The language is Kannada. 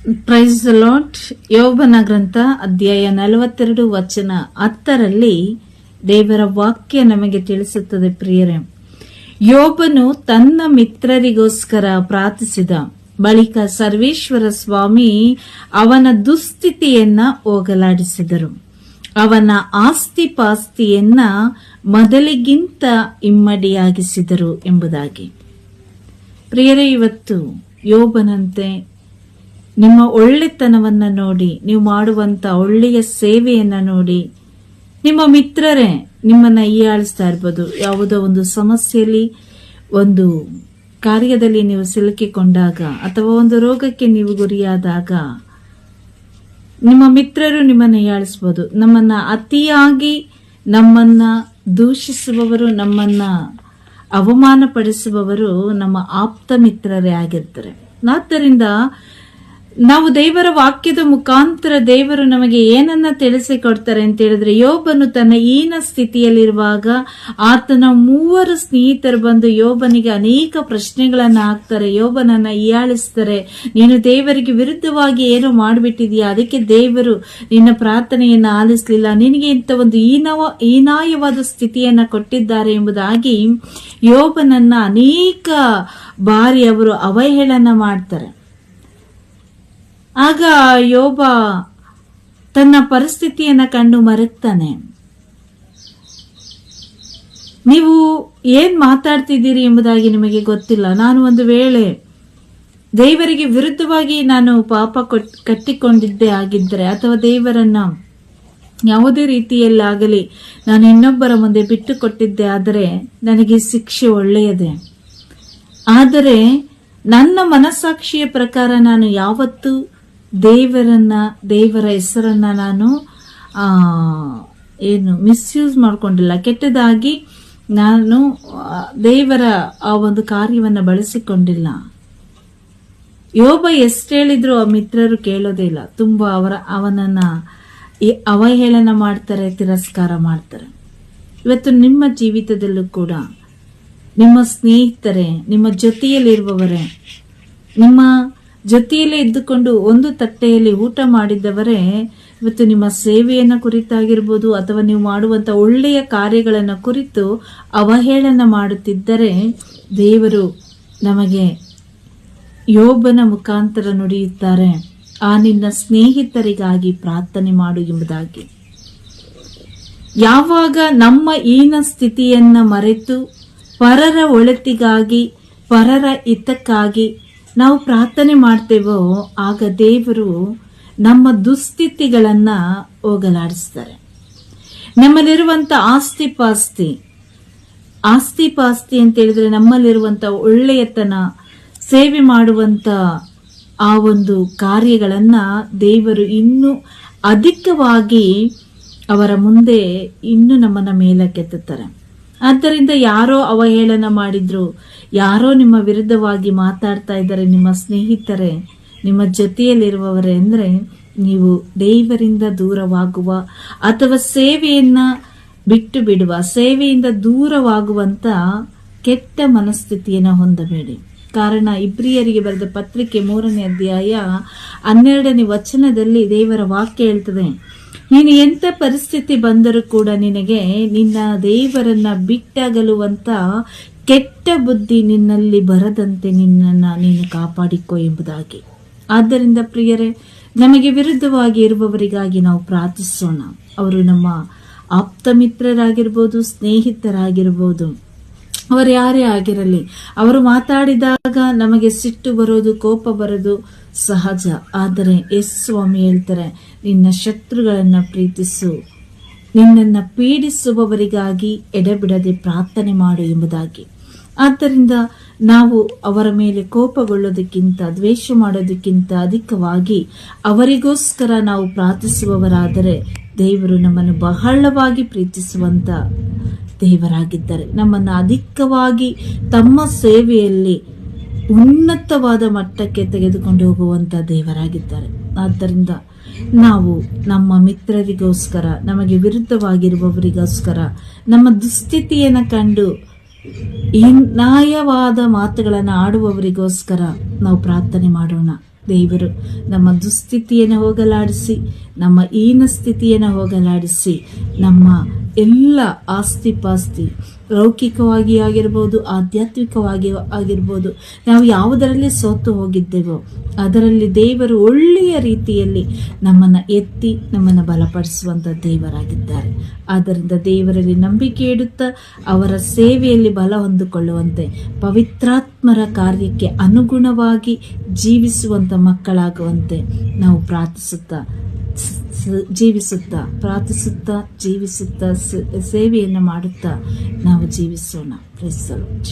Praise the lord. ಯೋಬನ ಗ್ರಂಥ ಅಧ್ಯಾಯ 42 ವಚನ 10ರಲ್ಲಿ ದೇವರ ವಾಕ್ಯ ನಮಗೆ ತಿಳಿಸುತ್ತದೆ. ಪ್ರಿಯರೇ, ಯೋಬನು ತನ್ನ ಮಿತ್ರರಿಗೋಸ್ಕರ ಪ್ರಾರ್ಥಿಸಿದ ಬಳಿಕ ಸರ್ವೇಶ್ವರ ಸ್ವಾಮಿ ಅವನ ದುಸ್ಥಿತಿಯನ್ನ ಹೋಗಲಾಡಿಸಿದರು. ಅವನ ಆಸ್ತಿಪಾಸ್ತಿಯನ್ನ ಮೊದಲಿಗಿಂತ ಇಮ್ಮಡಿಯಾಗಿಸಿದರು ಎಂಬುದಾಗಿ. ಪ್ರಿಯರೇ, ಇವತ್ತು ಯೋಬನಂತೆ ನಿಮ್ಮ ಒಳ್ಳೆತನವನ್ನ ನೋಡಿ, ನೀವು ಮಾಡುವಂತ ಒಳ್ಳೆಯ ಸೇವೆಯನ್ನ ನೋಡಿ, ನಿಮ್ಮ ಮಿತ್ರರೇ ನಿಮ್ಮನ್ನ ಹೀಯಾಳಿಸ್ತಾ ಇರ್ಬೋದು. ಯಾವುದೋ ಒಂದು ಸಮಸ್ಯೆಯಲ್ಲಿ, ಒಂದು ಕಾರ್ಯದಲ್ಲಿ ನೀವು ಸಿಲುಕಿಕೊಂಡಾಗ ಅಥವಾ ಒಂದು ರೋಗಕ್ಕೆ ನೀವು ಗುರಿಯಾದಾಗ ನಿಮ್ಮ ಮಿತ್ರರು ನಿಮ್ಮನ್ನ ಹೀಯಾಳಿಸಬಹುದು. ನಮ್ಮನ್ನ ಅತಿಯಾಗಿ ನಮ್ಮನ್ನ ದೂಷಿಸುವವರು, ನಮ್ಮನ್ನ ಅವಮಾನಪಡಿಸುವವರು ನಮ್ಮ ಆಪ್ತ ಮಿತ್ರರೇ ಆಗಿರ್ತಾರೆ. ಆದ್ದರಿಂದ ನಾವು ದೇವರ ವಾಕ್ಯದ ಮುಖಾಂತರ ದೇವರು ನಮಗೆ ಏನನ್ನ ತಿಳಿಸಿಕೊಡ್ತಾರೆ ಅಂತ ಹೇಳಿದ್ರೆ, ಯೋಬನು ತನ್ನ ಹೀನ ಸ್ಥಿತಿಯಲ್ಲಿರುವಾಗ ಆತನ 3 ಸ್ನೇಹಿತರು ಬಂದು ಯೋಬನಿಗೆ ಅನೇಕ ಪ್ರಶ್ನೆಗಳನ್ನ ಹಾಕ್ತಾರೆ. ಯೋಬನನ್ನ ಹೀಯಾಳಿಸ್ತಾರೆ. ನೀನು ದೇವರಿಗೆ ವಿರುದ್ಧವಾಗಿ ಏನೋ ಮಾಡಿಬಿಟ್ಟಿದೀಯಾ, ಅದಕ್ಕೆ ದೇವರು ನಿನ್ನ ಪ್ರಾರ್ಥನೆಯನ್ನ ಆಲಿಸಲಿಲ್ಲ, ನಿನಗೆ ಇಂಥ ಒಂದು ಹೀನಾಯವಾದ ಸ್ಥಿತಿಯನ್ನ ಕೊಟ್ಟಿದ್ದಾರೆ ಎಂಬುದಾಗಿ ಯೋಬನನ್ನ ಅನೇಕ ಬಾರಿ ಅವರು ಅವಹೇಳನ ಮಾಡ್ತಾರೆ. ಆಗ ಯೋಬ ತನ್ನ ಪರಿಸ್ಥಿತಿಯನ್ನ ಕಂಡು ಮರಗ್ತಾನೆ. ನೀವು ಏನ್ ಮಾತಾಡ್ತಿದ್ದೀರಿ ಎಂಬುದಾಗಿ ನಿಮಗೆ ಗೊತ್ತಿಲ್ಲ. ನಾನು ಒಂದು ವೇಳೆ ದೇವರಿಗೆ ವಿರುದ್ಧವಾಗಿ ನಾನು ಪಾಪ ಕಟ್ಟಿಕೊಂಡಿದ್ದೇ ಆಗಿದ್ದರೆ, ಅಥವಾ ದೇವರನ್ನ ಯಾವುದೇ ರೀತಿಯಲ್ಲಾಗಲಿ ನಾನು ಇನ್ನೊಬ್ಬರ ಮುಂದೆ ಬಿಟ್ಟು ಕೊಟ್ಟಿದ್ದೆ ಆದರೆ ನನಗೆ ಶಿಕ್ಷೆ ಒಳ್ಳೆಯದೇ. ಆದರೆ ನನ್ನ ಮನಸ್ಸಾಕ್ಷಿಯ ಪ್ರಕಾರ ನಾನು ಯಾವತ್ತೂ ದೇವರ ಹೆಸರನ್ನ ನಾನು ಮಿಸ್ಯೂಸ್ ಮಾಡ್ಕೊಂಡಿಲ್ಲ. ಕೆಟ್ಟದಾಗಿ ನಾನು ದೇವರ ಆ ಒಂದು ಕಾರ್ಯವನ್ನ ಬಳಸಿಕೊಂಡಿಲ್ಲ. ಯೋಬ ಎಷ್ಟು ಹೇಳಿದ್ರು ಆ ಮಿತ್ರರು ಕೇಳೋದೇ ಇಲ್ಲ. ತುಂಬಾ ಅವನನ್ನ ಅವಹೇಳನ ಮಾಡ್ತಾರೆ, ತಿರಸ್ಕಾರ ಮಾಡ್ತಾರೆ. ಇವತ್ತು ನಿಮ್ಮ ಜೀವಿತದಲ್ಲೂ ಕೂಡ ನಿಮ್ಮ ಸ್ನೇಹಿತರೇ, ನಿಮ್ಮ ಜೊತೆಯಲ್ಲಿರುವವರೇ, ನಿಮ್ಮ ಜೊತೆಯಲ್ಲೇ ಇದ್ದುಕೊಂಡು ಒಂದು ತಟ್ಟೆಯಲ್ಲಿ ಊಟ ಮಾಡಿದ್ದವರೇ ಇವತ್ತು ನಿಮ್ಮ ಸೇವೆಯನ್ನ ಕುರಿತಾಗಿರ್ಬೋದು ಅಥವಾ ನೀವು ಮಾಡುವಂತ ಒಳ್ಳೆಯ ಕಾರ್ಯಗಳನ್ನ ಕುರಿತು ಅವಹೇಳನ ಮಾಡುತ್ತಿದ್ದರೆ, ದೇವರು ನಮಗೆ ಯೋಬನ ಮುಖಾಂತರ ನುಡಿಯುತ್ತಾರೆ, ಆ ನಿನ್ನ ಸ್ನೇಹಿತರಿಗಾಗಿ ಪ್ರಾರ್ಥನೆ ಮಾಡು ಎಂಬುದಾಗಿ. ಯಾವಾಗ ನಮ್ಮ ಹೀನ ಸ್ಥಿತಿಯನ್ನ ಮರೆತು ಪರರ ಒಳಿತಿಗಾಗಿ, ಪರರ ಹಿತಕ್ಕಾಗಿ ನಾವು ಪ್ರಾರ್ಥನೆ ಮಾಡ್ತೇವೋ, ಆಗ ದೇವರು ನಮ್ಮ ದುಸ್ಥಿತಿಗಳನ್ನ ಹೋಗಲಾಡಿಸ್ತಾರೆ. ನಮ್ಮಲ್ಲಿರುವಂತ ಆಸ್ತಿಪಾಸ್ತಿ ಅಂತ ಹೇಳಿದ್ರೆ ನಮ್ಮಲ್ಲಿರುವಂತ ಒಳ್ಳೆಯತನ, ಸೇವೆ ಮಾಡುವಂತ ಆ ಒಂದು ಕಾರ್ಯಗಳನ್ನ ದೇವರು ಇನ್ನೂ ಅಧಿಕವಾಗಿ ಅವರ ಮುಂದೆ ಇನ್ನೂ ನಮ್ಮನ್ನ ಮೇಲಕ್ಕೆತ್ತುತ್ತಾರೆ. ಆದ್ದರಿಂದ ಯಾರೋ ಅವಹೇಳನ ಮಾಡಿದ್ರು, ಯಾರೋ ನಿಮ್ಮ ವಿರುದ್ಧವಾಗಿ ಮಾತಾಡ್ತಾ ಇದ್ದಾರೆ, ನಿಮ್ಮ ಸ್ನೇಹಿತರೇ, ನಿಮ್ಮ ಜೊತೆಯಲ್ಲಿರುವವರೇ ಅಂದ್ರೆ, ನೀವು ದೇವರಿಂದ ದೂರವಾಗುವ ಅಥವಾ ಸೇವೆಯನ್ನ ಬಿಟ್ಟು ಬಿಡುವ, ಸೇವೆಯಿಂದ ದೂರವಾಗುವಂತ ಕೆಟ್ಟ ಮನಸ್ಥಿತಿಯನ್ನ ಹೊಂದಬೇಡಿ. ಕಾರಣ ಇಬ್ರಿಯರಿಗೆ ಬರೆದ ಪತ್ರಿಕೆ 3ನೇ ಅಧ್ಯಾಯ 12ನೇ ವಚನದಲ್ಲಿ ದೇವರ ವಾಕ್ಯ ಹೇಳ್ತದೆ, ನೀನು ಎಂತ ಪರಿಸ್ಥಿತಿ ಬಂದರೂ ಕೂಡ ನಿನಗೆ ನಿನ್ನ ದೇವರನ್ನ ಬಿಟ್ಟಗಲುವಂತ ಕೆಟ್ಟ ಬುದ್ಧಿ ನಿನ್ನಲ್ಲಿ ಬರದಂತೆ ನಿನ್ನನ್ನ ನೀನು ಕಾಪಾಡಿಕೋ ಎಂಬುದಾಗಿ. ಆದ್ದರಿಂದ ಪ್ರಿಯರೇ, ನಮಗೆ ವಿರುದ್ಧವಾಗಿ ಇರುವವರಿಗಾಗಿ ನಾವು ಪ್ರಾರ್ಥಿಸೋಣ. ಅವರು ನಮ್ಮ ಆಪ್ತ ಮಿತ್ರರಾಗಿರ್ಬೋದು, ಸ್ನೇಹಿತರಾಗಿರ್ಬೋದು, ಅವರು ಯಾರೇ ಆಗಿರಲಿ. ಅವರು ಮಾತಾಡಿದಾಗ ನಮಗೆ ಸಿಟ್ಟು ಬರೋದು, ಕೋಪ ಬರೋದು ಸಹಜ. ಆದರೆ ಎಸ್ ಸ್ವಾಮಿ ಹೇಳ್ತಾರೆ, ನಿನ್ನ ಶತ್ರುಗಳನ್ನ ಪ್ರೀತಿಸು, ನಿನ್ನನ್ನು ಪೀಡಿಸುವವರಿಗಾಗಿ ಎಡೆಬಿಡದೆ ಪ್ರಾರ್ಥನೆ ಮಾಡು ಎಂಬುದಾಗಿ. ಆದ್ದರಿಂದ ನಾವು ಅವರ ಮೇಲೆ ಕೋಪಗೊಳ್ಳೋದಕ್ಕಿಂತ, ದ್ವೇಷ ಮಾಡೋದಕ್ಕಿಂತ ಅಧಿಕವಾಗಿ ಅವರಿಗೋಸ್ಕರ ನಾವು ಪ್ರಾರ್ಥಿಸುವವರಾದರೆ ದೇವರು ನಮ್ಮನ್ನು ಬಹಳವಾಗಿ ಪ್ರೀತಿಸುವಂತ ದೇವರಾಗಿದ್ದಾರೆ. ನಮ್ಮನ್ನು ಅಧಿಕವಾಗಿ ತಮ್ಮ ಸೇವೆಯಲ್ಲಿ ಉನ್ನತವಾದ ಮಟ್ಟಕ್ಕೆ ತೆಗೆದುಕೊಂಡು ಹೋಗುವಂತ ದೇವರಾಗಿದ್ದಾರೆ. ಆದ್ದರಿಂದ ನಾವು ನಮ್ಮ ಮಿತ್ರರಿಗೋಸ್ಕರ, ನಮಗೆ ವಿರುದ್ಧವಾಗಿರುವವರಿಗೋಸ್ಕರ, ನಮ್ಮ ದುಸ್ಥಿತಿಯನ್ನು ಕಂಡು ಹೀನಾಯವಾದ ಮಾತುಗಳನ್ನು ಆಡುವವರಿಗೋಸ್ಕರ ನಾವು ಪ್ರಾರ್ಥನೆ ಮಾಡೋಣ. ದೇವರು ನಮ್ಮ ದುಸ್ಥಿತಿಯನ್ನು ಹೋಗಲಾಡಿಸಿ, ನಮ್ಮ ಹೀನ ಸ್ಥಿತಿಯನ್ನು ಹೋಗಲಾಡಿಸಿ, ನಮ್ಮ ಎಲ್ಲ ಆಸ್ತಿ ಪಾಸ್ತಿ ಲೌಕಿಕವಾಗಿ ಆಗಿರ್ಬೋದು, ಆಧ್ಯಾತ್ಮಿಕವಾಗಿ ಆಗಿರ್ಬೋದು, ನಾವು ಯಾವುದರಲ್ಲಿ ಸೋತು ಹೋಗಿದ್ದೇವೋ ಅದರಲ್ಲಿ ದೇವರು ಒಳ್ಳೆಯ ರೀತಿಯಲ್ಲಿ ನಮ್ಮನ್ನು ಎತ್ತಿ ನಮ್ಮನ್ನು ಬಲಪಡಿಸುವಂಥ ದೇವರಾಗಿದ್ದಾರೆ. ಆದ್ದರಿಂದ ದೇವರಲ್ಲಿ ನಂಬಿಕೆ ಇಡುತ್ತಾ ಅವರ ಸೇವೆಯಲ್ಲಿ ಬಲ ಹೊಂದಿಕೊಳ್ಳುವಂತೆ, ಪವಿತ್ರಾತ್ಮರ ಕಾರ್ಯಕ್ಕೆ ಅನುಗುಣವಾಗಿ ಜೀವಿಸುವಂಥ ಮಕ್ಕಳಾಗುವಂತೆ ನಾವು ಪ್ರಾರ್ಥಿಸುತ್ತಾ ಜೀವಿಸುತ್ತಾ ಸೇವೆಯನ್ನು ಮಾಡುತ್ತಾ ನಾವು ಜೀವಿಸೋಣ. Price the lord.